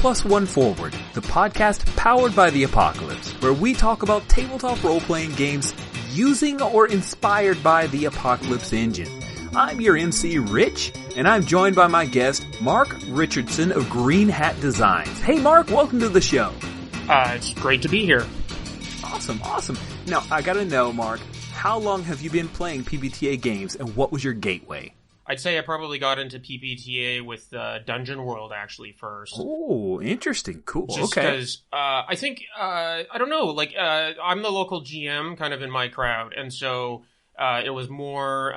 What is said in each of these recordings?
Plus One Forward, the podcast powered by the apocalypse, where we talk about tabletop role-playing games using or inspired by the Apocalypse engine. I'm your MC, Rich, and I'm joined by my guest, Mark Richardson of Green Hat Designs. Hey Mark, welcome to the show. It's great to be here. Awesome. Now, I gotta know, Mark, how long have you been playing PbtA games, and what was your gateway? I'd say I probably got into PbtA with Dungeon World, actually, first. Oh, interesting. Cool. Just because, I think, I don't know, I'm the local GM kind of in my crowd, and so it was more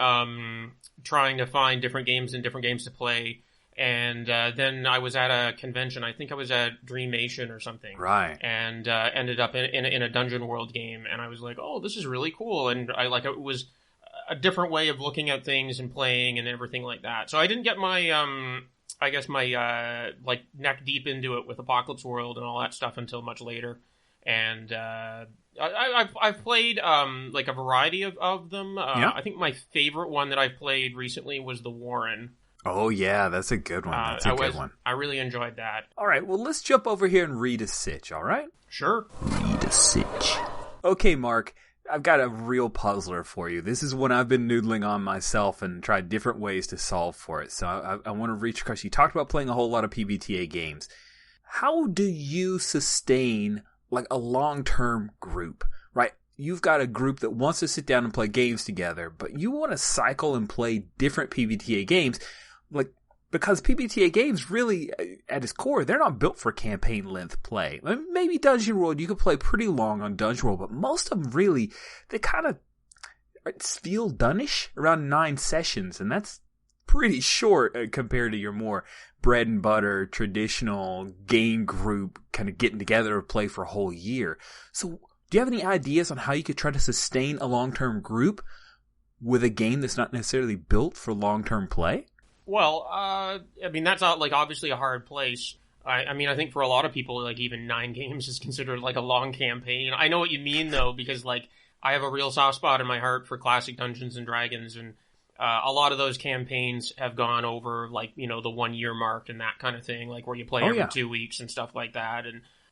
trying to find different games and different games to play. And then I was at a convention. I think I was at Dreamation or something. Right. And ended up in a Dungeon World game. And I was like, oh, this is really cool. And it was a different way of looking at things and playing and everything like that. So I didn't get my, neck deep into it with Apocalypse World and all that stuff until much later. And I've played a variety of them. Yeah. I think my favorite one that I've played recently was The Warren. Oh, yeah, that's a good one. That's a good one. I really enjoyed that. All right, well, let's jump over here and read a Sitch, all right? Sure. Read a Sitch. Okay, Mark, I've got a real puzzler for you. This is one I've been noodling on myself and tried different ways to solve for it. So I want to reach across. You talked about playing a whole lot of PbtA games. How do you sustain, a long-term group, right? You've got a group that wants to sit down and play games together, but you want to cycle and play different PbtA games. Because PbtA games really, at its core, they're not built for campaign length play. I mean, maybe Dungeon World, you could play pretty long on Dungeon World, but most of them really, they kind of feel done-ish around 9 sessions, and that's pretty short compared to your more bread and butter, traditional game group kind of getting together to play for a whole year. So, do you have any ideas on how you could try to sustain a long-term group with a game that's not necessarily built for long-term play? Well, that's obviously a hard place. I think for a lot of people, even 9 games is considered a long campaign. I know what you mean though, because I have a real soft spot in my heart for classic Dungeons and Dragons, and a lot of those campaigns have gone over the 1 year mark and that kind of thing, where you play every 2 weeks and stuff like that.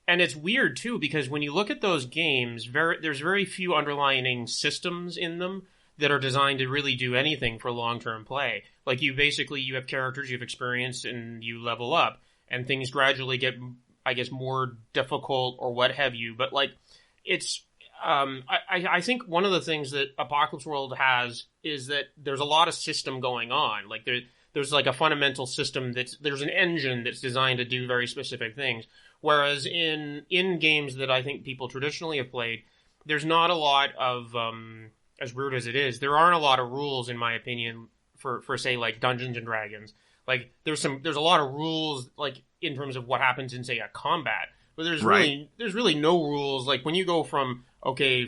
And it's weird too, because when you look at those games, there's very few underlying systems in them that are designed to really do anything for long-term play. You have characters, you have experience, and you level up, and things gradually get, I guess, more difficult or what have you. But it's, I think one of the things that Apocalypse World has is that there's a lot of system going on. There's a fundamental system there's an engine that's designed to do very specific things. Whereas in games that I think people traditionally have played, there's not a lot of, as weird as it is, there aren't a lot of rules, in my opinion, for say, Dungeons and Dragons. There's a lot of rules, in terms of what happens in, say, a combat. But there's really no rules. When you go from,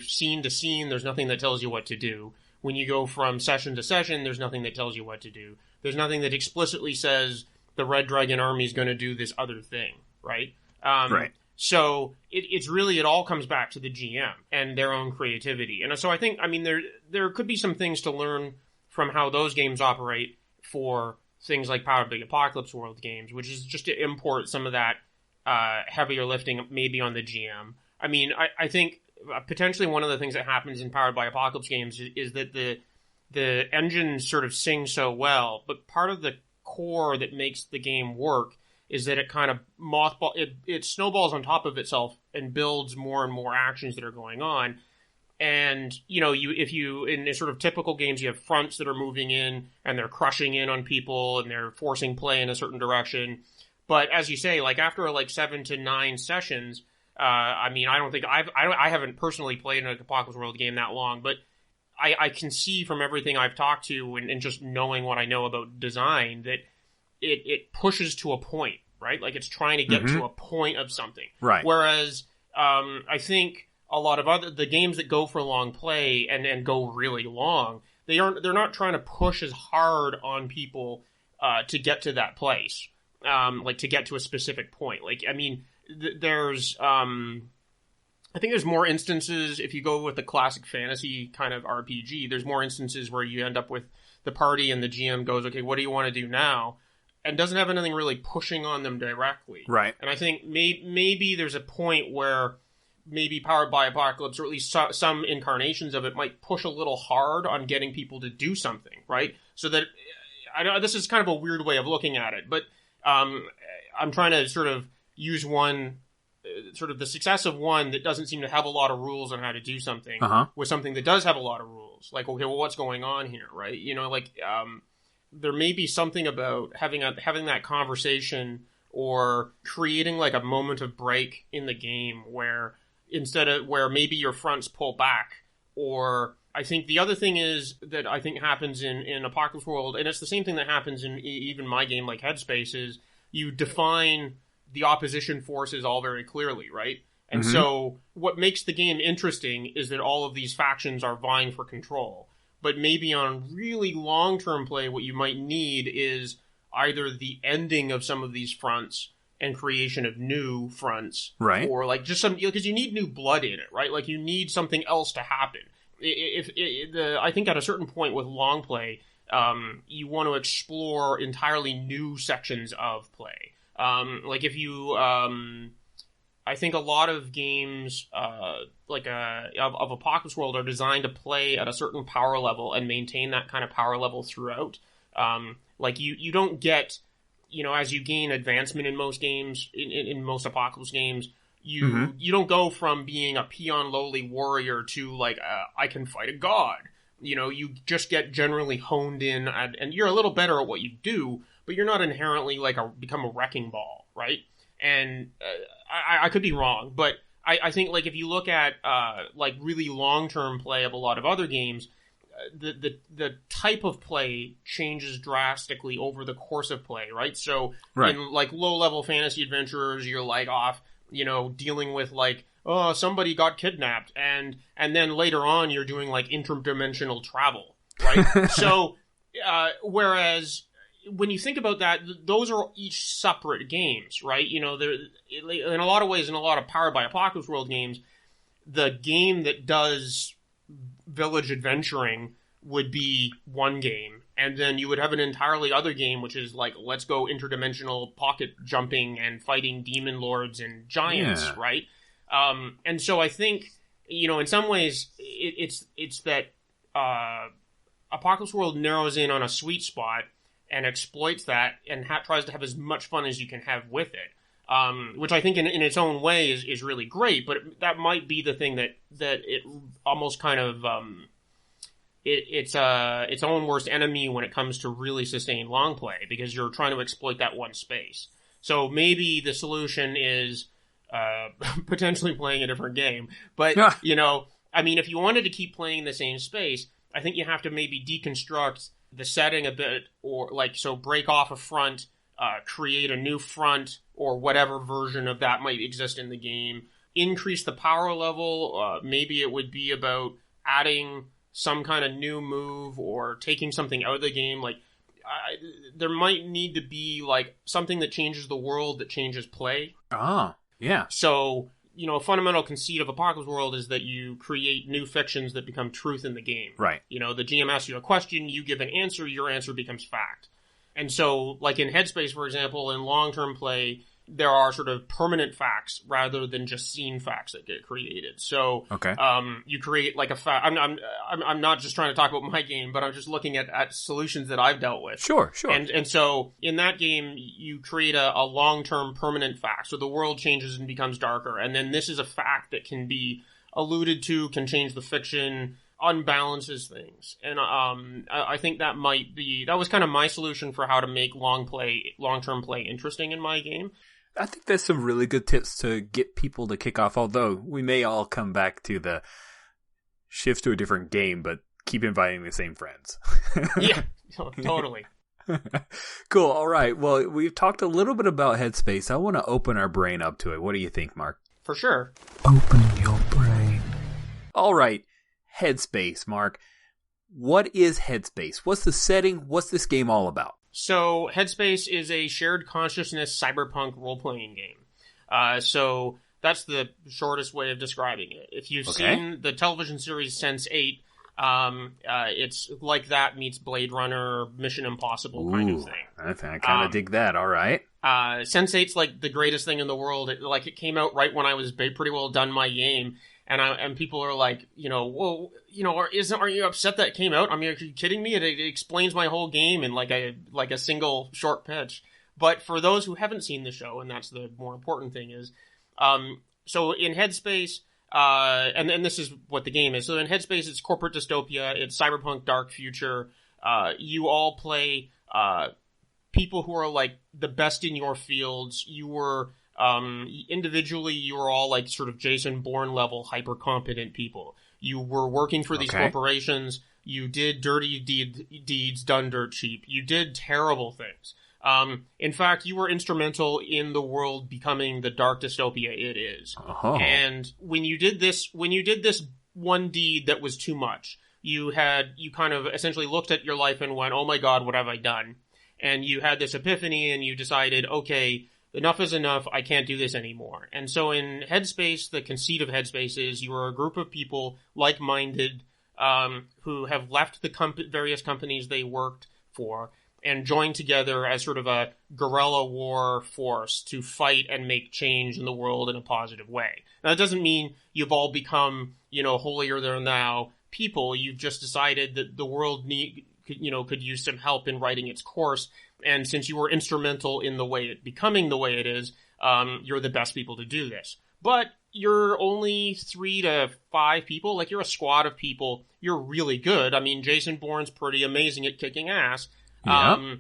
scene to scene, there's nothing that tells you what to do. When you go from session to session, there's nothing that tells you what to do. There's nothing that explicitly says the Red Dragon Army is going to do this other thing, right? Right. So it all comes back to the GM and their own creativity. And so I think, there could be some things to learn from how those games operate for things like Power of the Apocalypse World games, which is just to import some of that heavier lifting maybe on the GM. I think potentially one of the things that happens in Powered by Apocalypse games is that the engine sort of sings so well, but part of the core that makes the game work is that it kind of it snowballs on top of itself and builds more and more actions that are going on. And, if you, in sort of typical games, you have fronts that are moving in and they're crushing in on people and they're forcing play in a certain direction. But as you say, after 7 to 9 sessions, I don't think I haven't personally played an Apocalypse World game that long, but I can see from everything I've talked to and just knowing what I know about design that it pushes to a point, right? It's trying to get to a point of something. Right. Whereas, I think a lot of the games that go for long play and go really long, they're not trying to push as hard on people, to get to that place. To get to a specific point. There's, I think there's more instances, if you go with the classic fantasy kind of RPG, there's more instances where you end up with the party and the GM goes, okay, what do you want to do now? and doesn't have anything really pushing on them directly. Right. And I think maybe there's a point where maybe Powered by Apocalypse, or at least some incarnations of it, might push a little hard on getting people to do something, right? So that, I know this is kind of a weird way of looking at it, but I'm trying to sort of use one, sort of the success of one that doesn't seem to have a lot of rules on how to do something with something that does have a lot of rules. Like, okay, well, what's going on here, right? You know, like, there may be something about having that conversation or creating like a moment of break in the game where where maybe your fronts pull back. Or I think the other thing is that I think happens in Apocalypse World, and it's the same thing that happens in even my game like Headspace, is you define the opposition forces all very clearly, right? And so what makes the game interesting is that all of these factions are vying for control. But maybe on really long-term play, what you might need is either the ending of some of these fronts and creation of new fronts. Right. Or like just some, because you need new blood in it, right? Like you need something else to happen. I think at a certain point with long play, you want to explore entirely new sections of play. Like if you, I think a lot of games, of Apocalypse World are designed to play at a certain power level and maintain that kind of power level throughout. Like you don't get, you know, as you gain advancement in most games, in most Apocalypse games, you don't go from being a peon lowly warrior to like, I can fight a god. You know, you just get generally honed in and you're a little better at what you do, but you're not inherently like become a wrecking ball, right? And I could be wrong, but I think like if you look at like really long-term play of a lot of other games, the type of play changes drastically over the course of play, right? So in like low-level fantasy adventurers, you're like off, you know, dealing with like, oh, somebody got kidnapped, and then later on you're doing like interdimensional travel, right? So whereas when you think about that, those are each separate games, right? You know, they're in a lot of ways, in a lot of Powered by Apocalypse World games, the game that does village adventuring would be one game, and then you would have an entirely other game, which is like, let's go interdimensional pocket jumping and fighting demon lords and giants, right? And so I think, you know, in some ways, it's that Apocalypse World narrows in on a sweet spot and exploits that and tries to have as much fun as you can have with it. Which I think in its own way is really great, but that might be the thing that it almost kind of, it's its own worst enemy when it comes to really sustained long play, because you're trying to exploit that one space. So maybe the solution is, potentially playing a different game. But, you know, I mean, if you wanted to keep playing the same space, I think you have to maybe deconstruct the setting a bit, or like, so break off a front, create a new front, or whatever version of that might exist in the game, increase the power level. Maybe it would be about adding some kind of new move or taking something out of the game. Like, there might need to be like something that changes the world, that changes play. Yeah. So, you know, a fundamental conceit of Apocalypse World is that you create new fictions that become truth in the game. Right. You know, the GM asks you a question, you give an answer, your answer becomes fact. And so, like in Headspace, for example, in long-term play, there are sort of permanent facts rather than just scene facts that get created. So, you create like a fact. I'm not just trying to talk about my game, but I'm just looking at solutions that I've dealt with. Sure. And so in that game, you create a long-term permanent fact. So the world changes and becomes darker. And then this is a fact that can be alluded to, can change the fiction, unbalances things. And I think that was kind of my solution for how to make long-term play interesting in my game. I think there's some really good tips to get people to kick off, although we may all come back to the shift to a different game, but keep inviting the same friends. Yeah, totally. Cool. All right. Well, we've talked a little bit about Headspace. I want to open our brain up to it. What do you think, Mark? For sure. Open your brain. All right. Headspace, Mark. What is Headspace? What's the setting? What's this game all about? So, Headspace is a shared consciousness cyberpunk role-playing game. So, that's the shortest way of describing it. If you've seen the television series Sense8, It's like that meets Blade Runner, Mission Impossible kind of thing. I kind of dig that. All right. Sense8's like the greatest thing in the world. It came out right when I was pretty well done my game, and people are like, well, aren't you upset that it came out? I mean, are you kidding me? It explains my whole game in like a single short pitch. But for those who haven't seen the show, and that's the more important thing is, so in Headspace, and this is what the game is. So in Headspace, it's corporate dystopia. It's cyberpunk dark future. You all play people who are like the best in your fields. You were individually, you were all like sort of Jason Bourne level hyper competent people. You were working for these corporations. You did dirty deeds done dirt cheap. You did terrible things. In fact, you were instrumental in the world becoming the dark dystopia it is. Uh-huh. And when you did this one deed that was too much, you kind of essentially looked at your life and went, oh my God, what have I done? And you had this epiphany and you decided, okay, enough is enough. I can't do this anymore. And so in Headspace, the conceit of Headspace is you are a group of people like-minded, who have left the various companies they worked for and joined together as sort of a guerrilla war force to fight and make change in the world in a positive way. Now, that doesn't mean you've all become, holier than thou people. You've just decided that the world could use some help in writing its course. And since you were instrumental in becoming the way it is, you're the best people to do this. But you're only 3 to 5 people. Like, you're a squad of people. You're really good. I mean, Jason Bourne's pretty amazing at kicking ass. Yeah.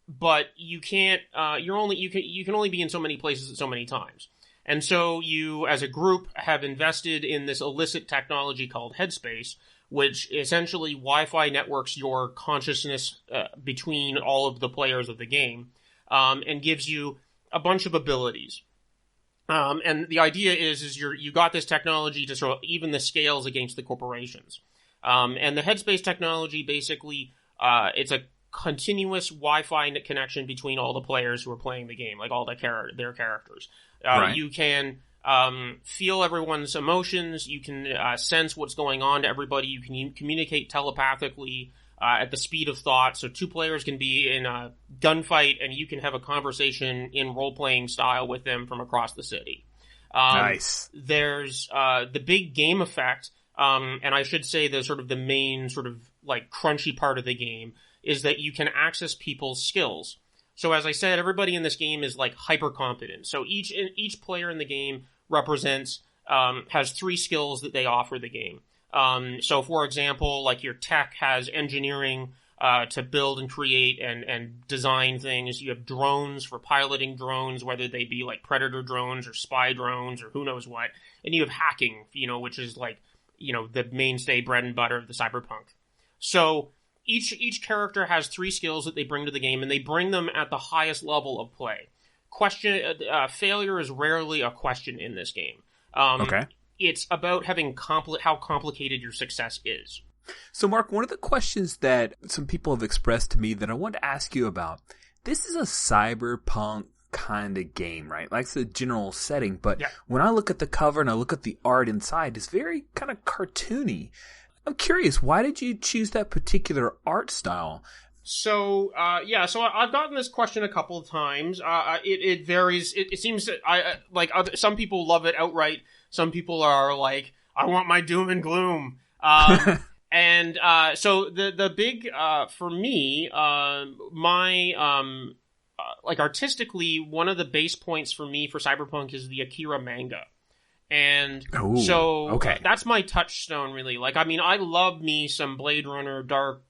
But you can't, you can only be in so many places at so many times. And so you, as a group, have invested in this illicit technology called Headspace, which essentially Wi-Fi networks your consciousness between all of the players of the game, and gives you a bunch of abilities. And the idea is you got this technology to sort of even the scales against the corporations. And the Headspace technology basically, it's a continuous Wi-Fi connection between all the players who are playing the game, like all their characters. Right. You can feel everyone's emotions. You can sense what's going on to everybody. You can communicate telepathically at the speed of thought. So 2 players can be in a gunfight, and you can have a conversation in role-playing style with them from across the city. Nice. There's the big game effect, and I should say the main sort of like crunchy part of the game is that you can access people's skills. So as I said, everybody in this game is like hyper competent. So each player in the game represents, has 3 skills that they offer the game. So for example, like your tech has engineering, to build and create and design things. You have drones for piloting drones, whether they be like predator drones or spy drones or who knows what. And you have hacking, which is like, the mainstay bread and butter of the cyberpunk. So each character has 3 skills that they bring to the game, and they bring them at the highest level of play. Failure is rarely a question in this game. Okay. It's about having how complicated your success is. So, Mark, one of the questions that some people have expressed to me that I wanted to ask you about, this is a cyberpunk kind of game, right? Like, it's a general setting, but when I look at the cover and I look at the art inside, it's very kind of cartoony. I'm curious, why did you choose that particular art style? So, so I've gotten this question a couple of times. It varies. It seems that some people love it outright. Some people are like, I want my doom and gloom. And so the big, for me, artistically, one of the base points for me for Cyberpunk is the Akira manga. And that's my touchstone, really. Like, I mean, I love me some Blade Runner, dark,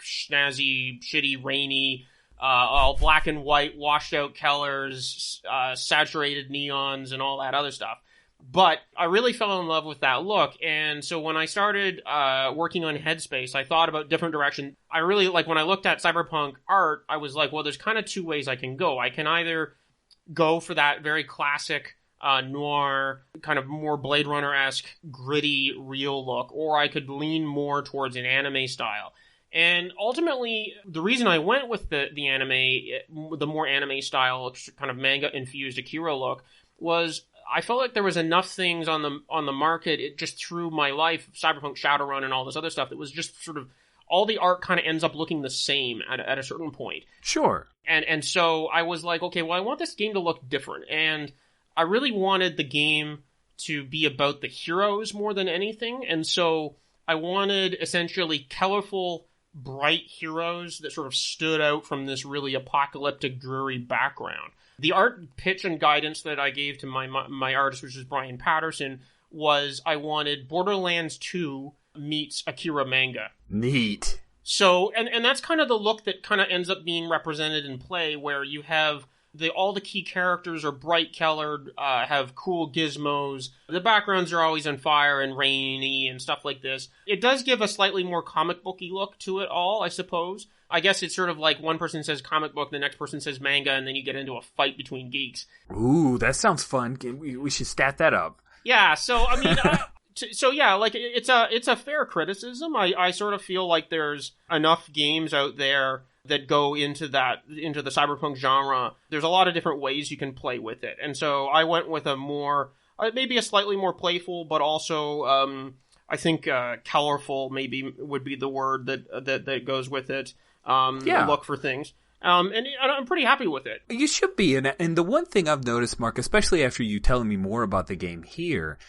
snazzy, shitty, rainy, all black and white, washed out colors, saturated neons, and all that other stuff. But I really fell in love with that look, and so when I started working on Headspace, I thought about different directions. I really, when I looked at cyberpunk art, I was like, well, there's kind of 2 ways I can go. I can either go for that very classic noir, kind of more Blade Runner-esque, gritty, real look, or I could lean more towards an anime style. And ultimately, the reason I went with the anime, the more anime style, kind of manga-infused Akira look, was I felt like there was enough things on the market, just through my life, Cyberpunk, Shadowrun, and all this other stuff, that was just sort of, all the art kind of ends up looking the same at a certain point. Sure. And so I was like, okay, well, I want this game to look different. And I really wanted the game to be about the heroes more than anything. And so I wanted essentially colorful, bright heroes that sort of stood out from this really apocalyptic, dreary background. The art pitch and guidance that I gave to my artist, which is Brian Patterson, was I wanted Borderlands 2 meets Akira manga. Neat. So, and that's kind of the look that kind of ends up being represented in play, where you have all the key characters are bright colored, have cool gizmos. The backgrounds are always on fire and rainy and stuff like this. It does give a slightly more comic booky look to it all, I suppose. I guess it's sort of like one person says comic book, the next person says manga, and then you get into a fight between geeks. Ooh, that sounds fun. We should stat that up. Yeah, so, I mean, so yeah, like, it's a fair criticism. I sort of feel like there's enough games out there that go into the cyberpunk genre. There's a lot of different ways you can play with it. And so I went with a more, maybe a slightly more playful, but also, I think, colorful maybe would be the word that goes with it. Look for things. And I'm pretty happy with it. You should be. And the one thing I've noticed, Mark, especially after you telling me more about the game here,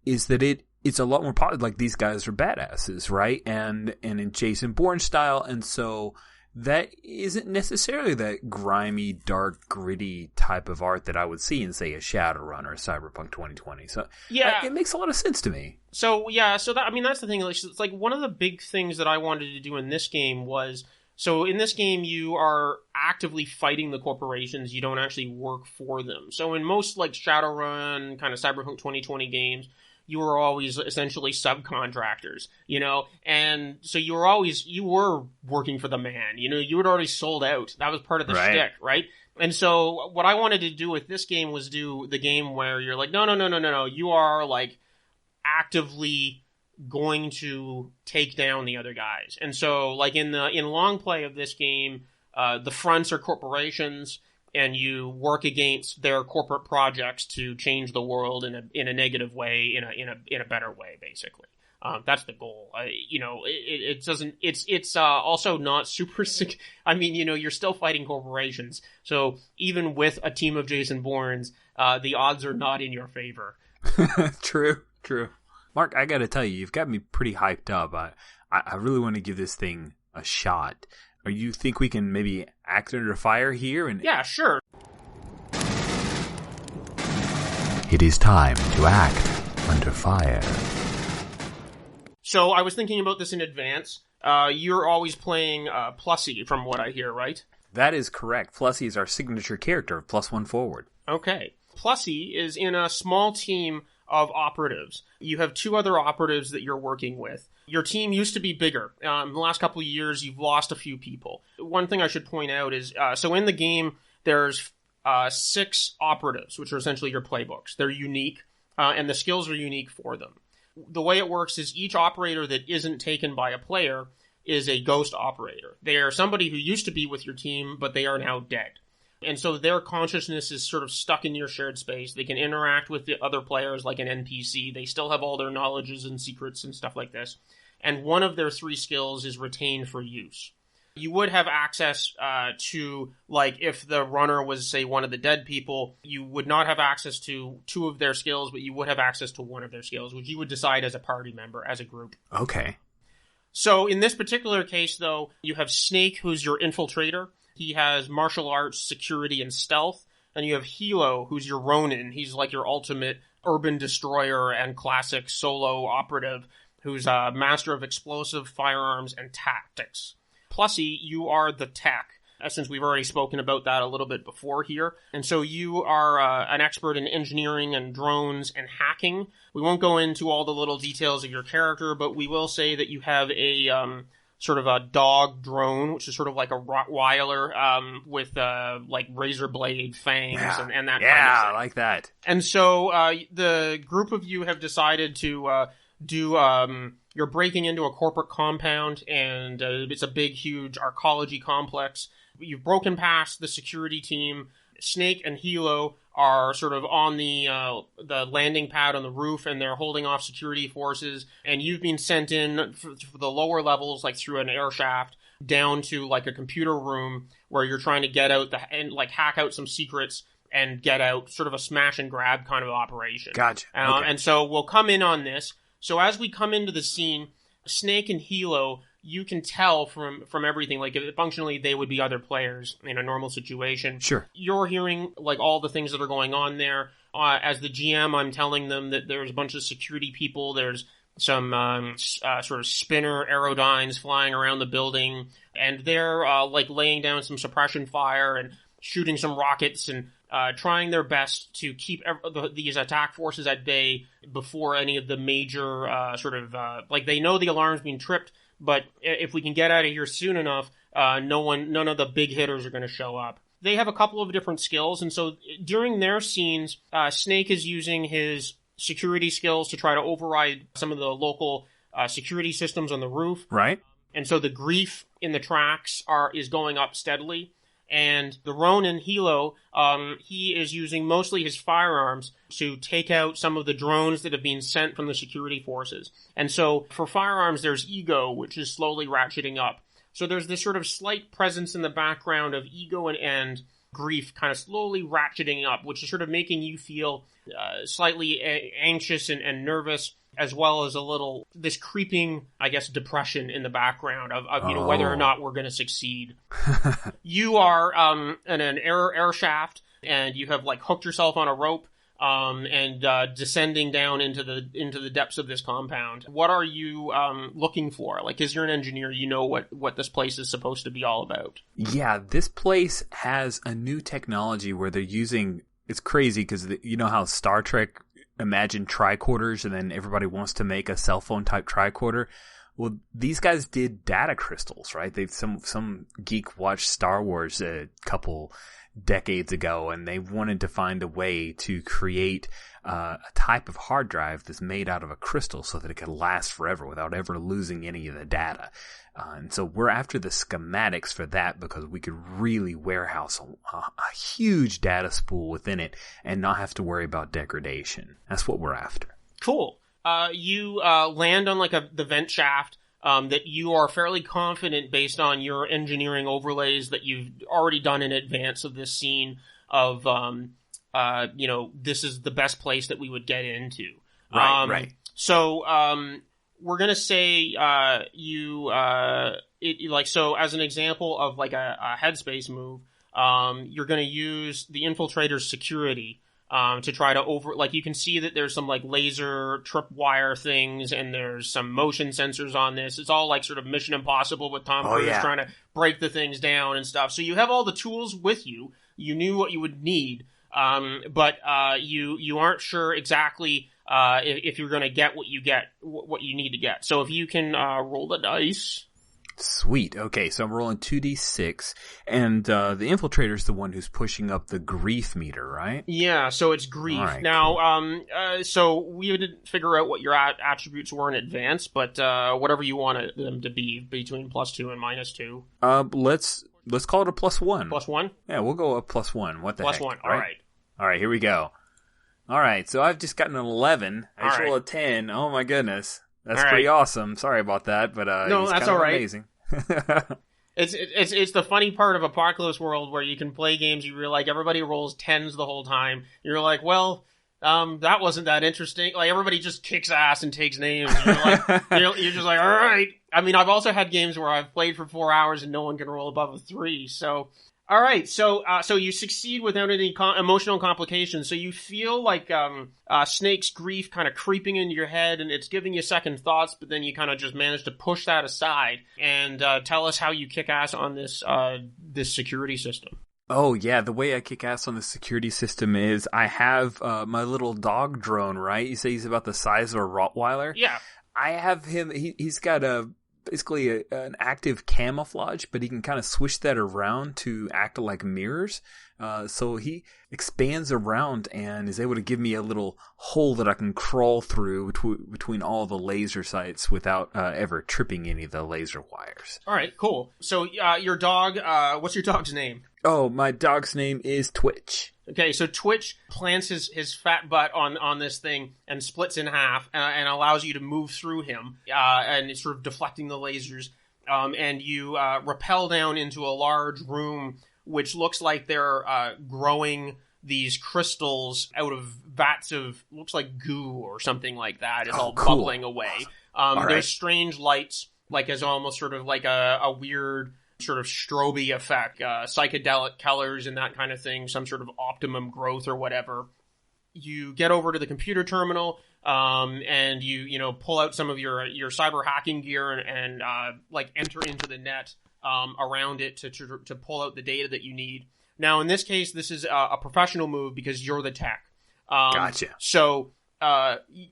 is that it's a lot more popular. Like, these guys are badasses, right? And in Jason Bourne style. And so that isn't necessarily that grimy, dark, gritty type of art that I would see in, say, a Shadowrun or a Cyberpunk 2020. So yeah, it makes a lot of sense to me. So yeah, so that, I mean, that's the thing. It's like one of the big things that I wanted to do in this game was, so in this game, you are actively fighting the corporations. You don't actually work for them. So in most, like, Shadowrun, kind of Cyberpunk 2020 games, you were always essentially subcontractors, you know? And so you were working for the man, you know? You had already sold out. That was part of the shtick, right? And so what I wanted to do with this game was do the game where you're like, no. You are, like, actively going to take down the other guys. And so, like, in long play of this game, the fronts are corporations, and you work against their corporate projects to change the world in a negative way, in a better way, basically. That's the goal. It's also not super sick. I mean, you know, you're still fighting corporations. So even with a team of Jason Bournes, the odds are not in your favor. True. Mark, I gotta tell you've got me pretty hyped up. I really want to give this thing a shot. Or you think we can maybe act under fire here? Yeah, sure. It is time to act under fire. So I was thinking about this in advance. You're always playing Plussy, from what I hear, right? That is correct. Plussy is our signature character of +1 forward. Okay. Plussy is in a small team of operatives. You have 2 other operatives that you're working with. Your team used to be bigger. In the last couple of years, you've lost a few people. One thing I should point out is, so in the game, there's 6 operatives, which are essentially your playbooks. They're unique, and the skills are unique for them. The way it works is each operator that isn't taken by a player is a ghost operator. They are somebody who used to be with your team, but they are now dead. And so their consciousness is sort of stuck in your shared space. They can interact with the other players like an NPC. They still have all their knowledges and secrets and stuff like this. And one of their 3 skills is retained for use. You would have access to, like, if the runner was, say, one of the dead people, you would not have access to 2 of their skills, but you would have access to 1 of their skills, which you would decide as a party member, as a group. Okay. So in this particular case, though, you have Snake, who's your infiltrator. He has martial arts, security, and stealth. And you have Helo, who's your Ronin. He's like your ultimate urban destroyer and classic solo operative, who's a master of explosive firearms and tactics. Plussy, you are the tech, since we've already spoken about that a little bit before here. And so you are an expert in engineering and drones and hacking. We won't go into all the little details of your character, but we will say that you have a sort of a dog drone, which is sort of like a Rottweiler with like razor blade fangs and that kind of thing. Yeah, I like that. And so the group of you have decided to you're breaking into a corporate compound, and it's a big, huge arcology complex. You've broken past the security team, Snake and Helo are sort of on the landing pad on the roof, and they're holding off security forces, and you've been sent in for the lower levels, like through an air shaft, down to like a computer room where you're trying to get out and like hack out some secrets and get out, sort of a smash and grab kind of operation. Gotcha. Okay. And so we'll come in on this. So as we come into the scene, Snake and Helo, you can tell from everything, like functionally they would be other players in a normal situation. Sure. You're hearing like all the things that are going on there. As the GM, I'm telling them that there's a bunch of security people. There's some sort of spinner aerodynes flying around the building, and they're like laying down some suppression fire and shooting some rockets and trying their best to keep these attack forces at bay before any of the major like they know the alarm's being tripped, but if we can get out of here soon enough, none of the big hitters are going to show up. They have a couple of different skills, and so during their scenes, Snake is using his security skills to try to override some of the local security systems on the roof. Right. And so the grief in the tracks is going up steadily. And the Ronin, Helo, he is using mostly his firearms to take out some of the drones that have been sent from the security forces. And so for firearms, there's Ego, which is slowly ratcheting up. So there's this sort of slight presence in the background of Ego and grief kind of slowly ratcheting up, which is sort of making you feel slightly anxious and nervous, as well as a little, this creeping, I guess, depression in the background of whether or not we're going to succeed. You are in an air shaft, and you have like hooked yourself on a rope, and descending down into the depths of this compound. What are you looking for? Like, as you're an engineer, you know what this place is supposed to be all about. Yeah, this place has a new technology where they're using, it's crazy because you know how Star Trek imagined tricorders and then everybody wants to make a cell phone type tricorder? Well, these guys did data crystals, right? Some geek watched Star Wars a couple decades ago, and they wanted to find a way to create a type of hard drive that's made out of a crystal so that it could last forever without ever losing any of the data. And so we're after the schematics for that because we could really warehouse a huge data spool within it and not have to worry about degradation. That's what we're after. Cool. You land on like the vent shaft that you are fairly confident, based on your engineering overlays that you've already done in advance of this scene, of this is the best place that we would get into. Right. So we're gonna say so as an example of like a headspace move, you're gonna use the infiltrator's security to try to you can see that there's some like laser tripwire things, and there's some motion sensors on this. It's all like sort of Mission Impossible with Tom Cruise trying to break the things down and stuff. So you have all the tools with you. You knew what you would need, but you aren't sure exactly if you're going to get what you need to get. So if you can roll the dice. Sweet. Okay, so I'm rolling 2d6, and the infiltrator's the one who's pushing up the grief meter, right? Yeah, so it's grief. Right, now, cool. So we didn't figure out what your attributes were in advance, but whatever you wanted them to be, between +2 and -2. Let's call it a +1. +1? Yeah, we'll go up +1. What the heck? +1, all right. All right, here we go. All right, so I've just gotten an 11. I just All roll right. a 10. Oh my goodness. That's All pretty right. awesome. Sorry about that, but no, it's that's kind of all right. amazing. It's the funny part of Apocalypse World where you can play games you realize everybody rolls 10s the whole time. You're like, well, that wasn't that interesting. Like, everybody just kicks ass and takes names. And you're like, you're just like, all right. I mean, I've also had games where I've played for 4 hours and no one can roll above a 3. So, all right. So you succeed without any emotional complications. So you feel like Snake's grief kind of creeping into your head, and it's giving you second thoughts. But then you kind of just manage to push that aside and tell us how you kick ass on this security system. Oh, yeah. The way I kick ass on the security system is I have my little dog drone, right? You say he's about the size of a Rottweiler? Yeah. I have him. He's got basically an active camouflage, but he can kind of swish that around to act like mirrors. So he expands around and is able to give me a little hole that I can crawl through between all the laser sites without ever tripping any of the laser wires. All right, cool. So your dog, what's your dog's name? Oh, my dog's name is Twitch. Okay, so Twitch plants his fat butt on this thing and splits in half and allows you to move through him, and it's sort of deflecting the lasers. And you rappel down into a large room, which looks like they're growing these crystals out of vats of, looks like goo or something like that. It's all cool. bubbling away. Right. There's strange lights, like as almost sort of like a weird sort of strobe effect, psychedelic colors and that kind of thing, some sort of optimum growth or whatever. You get over to the computer terminal, and you pull out some of your cyber hacking gear and like enter into the net around it to pull out the data that you need. Now, in this case, this is a professional move because you're the tech. Gotcha. So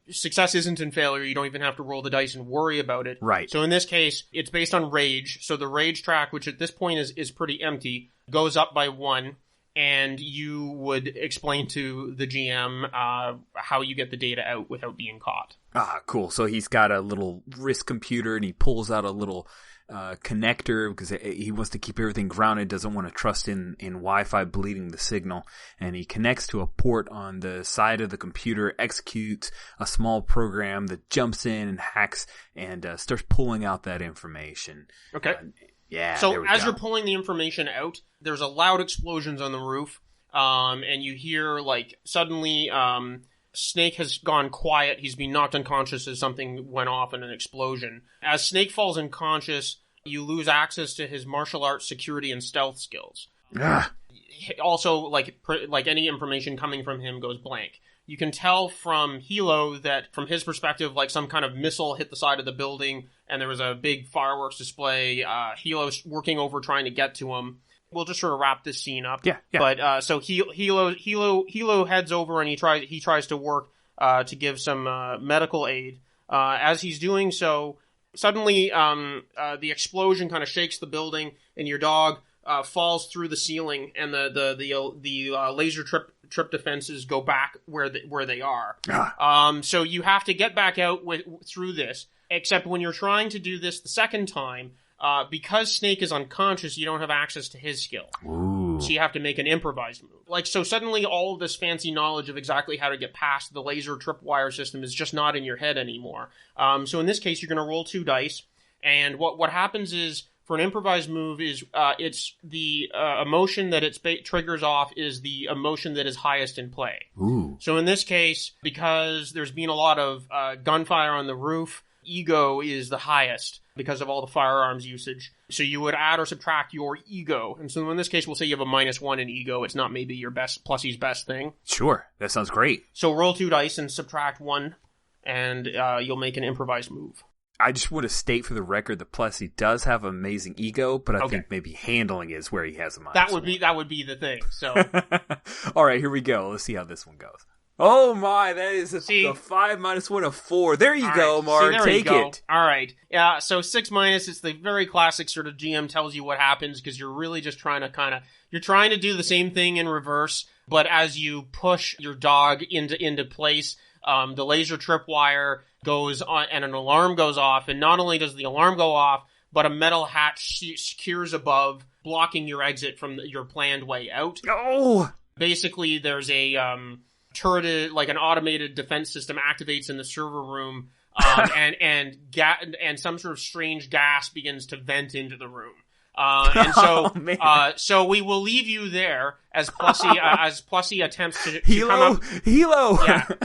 success isn't in failure. You don't even have to roll the dice and worry about it. Right. So in this case, it's based on rage. So the rage track, which at this point is pretty empty, goes up by 1. And you would explain to the GM how you get the data out without being caught. Ah, cool. So he's got a little wrist computer, and he pulls out a little connector because he wants to keep everything grounded, doesn't want to trust in Wi-Fi bleeding the signal. And he connects to a port on the side of the computer, executes a small program that jumps in and hacks and starts pulling out that information. Okay. Yeah. So as you're pulling the information out, there's a loud explosions on the roof, and you hear like suddenly Snake has gone quiet. He's been knocked unconscious as something went off in an explosion. As Snake falls unconscious, you lose access to his martial arts, security, and stealth skills. Also, like any information coming from him goes blank. You can tell from Helo that, from his perspective, like some kind of missile hit the side of the building, and there was a big fireworks display. Helo's working over trying to get to him. We'll just sort of wrap this scene up. Yeah. But so Helo heads over and he tries to work to give some medical aid. As he's doing so, suddenly the explosion kind of shakes the building, and your dog falls through the ceiling, and the laser trip defenses go back where they are. So you have to get back out through this. Except when you're trying to do this the second time, because Snake is unconscious, you don't have access to his skill. Ooh. So you have to make an improvised move. So suddenly all of this fancy knowledge of exactly how to get past the laser tripwire system is just not in your head anymore. So in this case, you're going to roll 2 dice. And what happens is, for an improvised move, is it's the emotion that it triggers off is the emotion that is highest in play. Ooh. So in this case, because there's been a lot of gunfire on the roof, ego is the highest because of all the firearms usage. So you would add or subtract your ego. And so in this case, we'll say you have a -1 in ego. It's not maybe your best, Plussy's best thing. Sure. That sounds great. So roll 2 dice and subtract 1, and you'll make an improvised move. I just want to state for the record that Plussy does have amazing ego, but I think maybe handling is where he has a -1. That would be the thing. So all right, here we go. Let's see how this one goes. Oh my, that is a 5 -1 of 4. There you go, Mark. Take it. All right. Yeah, so 6-, it's the very classic sort of GM tells you what happens because you're really just trying to you're trying to do the same thing in reverse, but as you push your dog into place, the laser tripwire goes on and an alarm goes off, and not only does the alarm go off, but a metal hatch secures above, blocking your exit from your planned way out. Oh! Basically, there's a turret, like an automated defense system, activates in the server room, and some sort of strange gas begins to vent into the room. And so, so we will leave you there as Plussy attempts to Helo,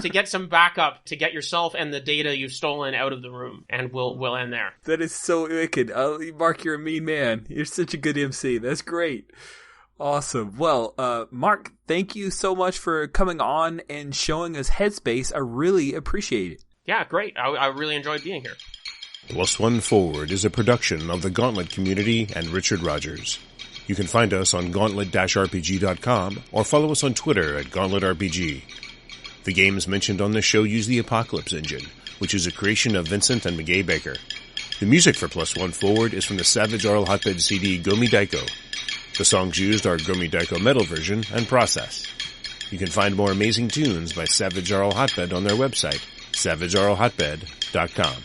to get some backup to get yourself and the data you've stolen out of the room, and we'll end there. That is so wicked. Mark, you're a mean man. You're such a good MC. That's great. Awesome. Well, Mark, thank you so much for coming on and showing us Headspace. I really appreciate it. Yeah, great. I really enjoyed being here. +1 Forward is a production of the Gauntlet community and Richard Rogers. You can find us on gauntlet-rpg.com or follow us on Twitter at GauntletRPG. The games mentioned on this show use the Apocalypse engine, which is a creation of Vincent and McGay Baker. The music for +1 Forward is from the Savage Oral Hotbed CD Gomi Daiko. The songs used are Gomi Daiko Metal version and Process. You can find more amazing tunes by Savage Oral Hotbed on their website, savageoralhotbed.com.